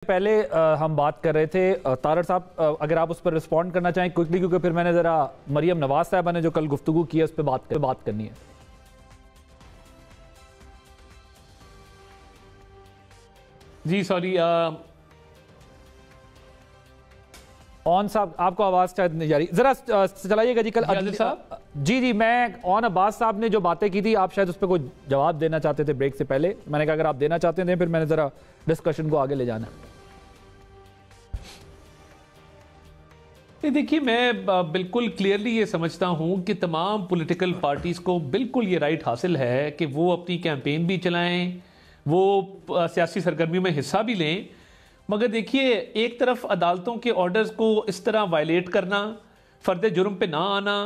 पहले हम बात कर रहे थे तारड़ साहब, अगर आप उस पर रिस्पॉन्ड करना चाहें क्विकली, क्योंकि फिर मैंने जरा मरियम नवाज साहबा ने जो कल गुफ्तगू की है उस पर बात करनी है। जी सॉरी, ऑन साहब आपको आवाज शायद नहीं जा रही, जरा चलाइएगा जी। कल साहब जी मैं ऑन अब्बास साहब ने जो बातें की थी, आप शायद उस पर कोई जवाब देना चाहते थे ब्रेक से पहले। मैंने कहा अगर आप देना चाहते थे फिर मैंने जरा डिस्कशन को आगे ले जाना। देखिए, मैं बिल्कुल क्लियरली ये समझता हूं कि तमाम पॉलिटिकल पार्टीज को बिल्कुल ये राइट हासिल है कि वो अपनी कैंपेन भी चलाएं, वो सियासी सरगर्मियों में हिस्सा भी लें। मगर देखिए, एक तरफ अदालतों के ऑर्डर्स को इस तरह वायलेट करना, फर्द जुर्म पे ना आना,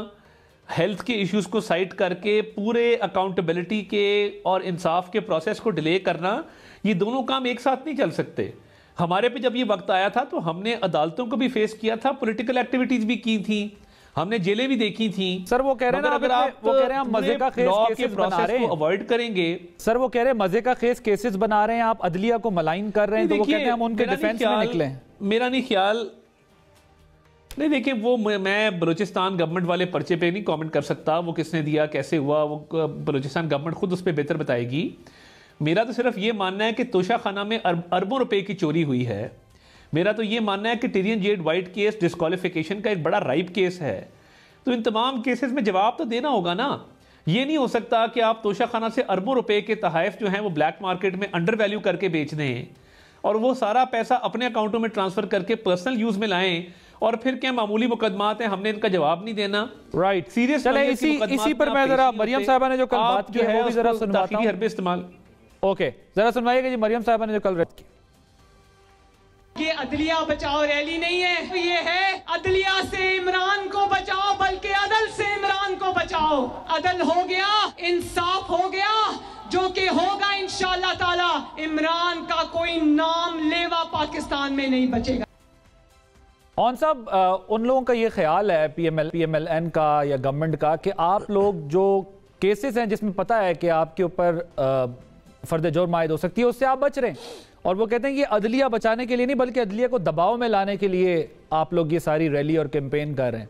हेल्थ के इश्यूज को साइड करके पूरे अकाउंटेबिलिटी के और इंसाफ के प्रोसेस को डिले करना, ये दोनों काम एक साथ नहीं चल सकते। हमारे पे जब ये वक्त आया था तो हमने अदालतों को भी फेस किया था, पॉलिटिकल एक्टिविटीज भी की थी, हमने जेलें भी देखी थी। सर वो कह रहे हैं, अगर आप वो कह रहे हैं मजे का केसेस बना रहे हैं, अवॉइड करेंगे। सर वो कह रहे हैं मजे का केसेस बना रहे हैं, आप अदलिया को मलाइन कर रहे हैं, तो वो कहते हैं हम उनके डिफेंस में निकले। मेरा नहीं ख्याल, नहीं देखिए, वो मैं बलूचिस्तान गवर्नमेंट वाले पर्चे पे नहीं कमेंट कर सकता, वो किसने दिया, कैसे हुआ, वो बलूचिस्तान गवर्नमेंट खुद उस पर बेहतर बताएगी। मेरा तो सिर्फ ये मानना है कि तोशा खाना में अरबों रुपए की चोरी हुई है। मेरा तो ये मानना है कि Tyrion Z white case disqualification का एक बड़ा राइप केस है। तो इन तमाम केसेस में जवाब तो देना होगा ना। ये नहीं हो सकता कि आप तोशा खाना से अरबों रुपए के तहाइफ जो हैं वो ब्लैक मार्केट में अंडर वैल्यू करके बेच दें और वो सारा पैसा अपने अकाउंटों में ट्रांसफर करके पर्सनल यूज में लाएं, और फिर क्या मामूली मुकदमात हैं, हमने इनका जवाब नहीं देना। राइट, सीरियस इसी पर मैं जरा मरियम साहबा ने जो कल बात की है वो भी जरा सुनवाता हूं। हरबे इस्तेमाल ओके, जरा सुनवाइएगा जी। मरियम साहबा ने जो कल बात की, ये अदलिया बचाओ रैली नहीं है, ये है अदलिया से इमरान को बचाओ, बल्कि अदल से इमरान को बचाओ। अदल हो गया, इंसाफ हो गया, जो कि होगा इंशाअल्लाह ताला। इमरान का कोई नाम लेवा पाकिस्तान में नहीं बचेगा। ऑन साहब, उन लोगों का ये ख्याल है PMLN का या गवर्नमेंट का कि आप लोग जो केसेस हैं जिसमें पता है कि आपके ऊपर फर्द जुर्म आयद हो सकती है, उससे आप बच रहे हैं, और वो कहते हैं कि अदलिया बचाने के लिए नहीं बल्कि अदलिया को दबाव में लाने के लिए आप लोग ये सारी रैली और कैंपेन कर रहे हैं।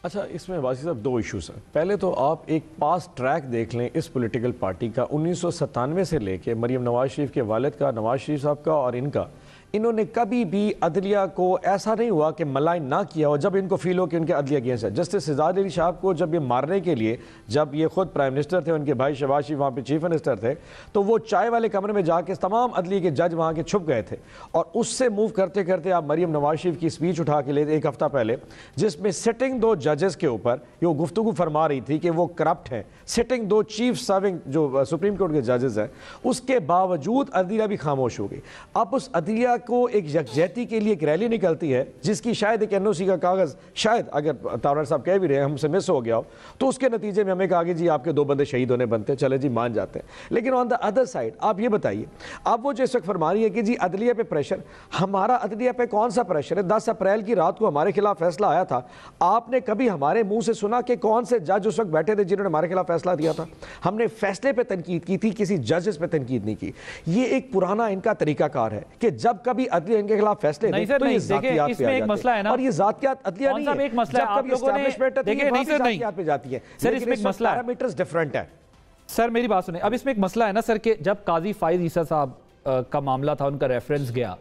अच्छा, इसमें वासी साहब दो इश्यूज हैं। पहले तो आप एक पास ट्रैक देख लें इस पॉलिटिकल पार्टी का। 1997 से लेके मरियम नवाज शरीफ के वालिद का, नवाज शरीफ साहब का और इनका, इन्होंने कभी भी अदलिया को ऐसा नहीं हुआ कि मलाइन ना किया हो जब इनको फील हो कि उनके अदलिया अगेंस्ट है। जस्टिस सिजाद अली साहब को जब ये मारने के लिए, जब ये खुद प्राइम मिनिस्टर थे, उनके भाई शहबाज शरीफ वहाँ पे चीफ मिनिस्टर थे, तो वो चाय वाले कमरे में जाके तमाम अदलिया के जज वहाँ के छुप गए थे, और उससे मूव करते करते आप मरियम नवाज शरीफ की स्पीच उठा के ले एक हफ्ता पहले, जिसमें सिटिंग दो जजेस के ऊपर ये गुफ्तगू फरमा रही थी कि वो करप्ट है, सिटिंग दो चीफ सर्विंग जो सुप्रीम कोर्ट के जजेस हैं, उसके बावजूद अदलिया भी खामोश हो गई। अब उस अदलिया को एक यकजहती के लिए एक रैली निकलती है, जिसकी शायद एक NOC का कागज, शायद अगर तारड़ साहब कह भी रहे हैं हमसे मिस हो गया हो, तो उसके नतीजे में हमें कहा कि जी आपके 2 बंदे शहीद होने बनते हैं, चले जी मान जाते हैं। लेकिन ऑन द अदर साइड आप ये बताइए, आप वो जो इस वक्त फरमा रही है कि जी अदलिया पे प्रेशर, हमारा अदलिया पे कौन सा प्रेशर है? 10 अप्रैल की रात को हमारे खिलाफ फैसला आया था, आपने कभी हमारे मुंह से सुना कि कौन से जज उस वक्त बैठे थे जिन्होंने हमारे खिलाफ फैसला दिया था? हमने फैसले पे तनकीद की थी, किसी जजेस पे तनकीद नहीं की। ये एक पुराना इनका तरीकाकार है कि जब कभी अदलिया इनके खिलाफ फैसले नहीं सर, नहीं, देखिए इसमें एक मसला है ना, और ये जातियात अदलिया नहीं है, एक मसला है, आप लोगों ने देखिए नहीं सर, नहीं पे जाती है। सर इसमें एक मसला है, पैरामीटर्स डिफरेंट है। सर मेरी बात सुने, अब इसमें एक मसला है ना सर, कि जब काजी फाइज ईसा साहब का मामला था, उनका रेफरेंस गया,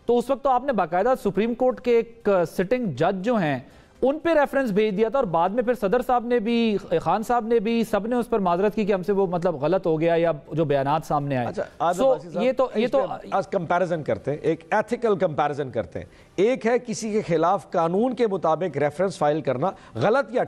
तो उस वक्त तो आपने बाकायदा सुप्रीम कोर्ट के एक सिटिंग जज जो हैं उन पे रेफरेंस भेज दिया था, और बाद में फिर सदर साहब ने भी, खान साहब ने भी, सबने उस पर माजरत की कि हमसे वो मतलब गलत हो गया या जो बयानात सामने आए। अच्छा, ये तो आज कंपैरिजन करते हैं, एक एथिकल कंपैरिजन करते हैं। एक है किसी के खिलाफ कानून के मुताबिक रेफरेंस फाइल करना, गलत या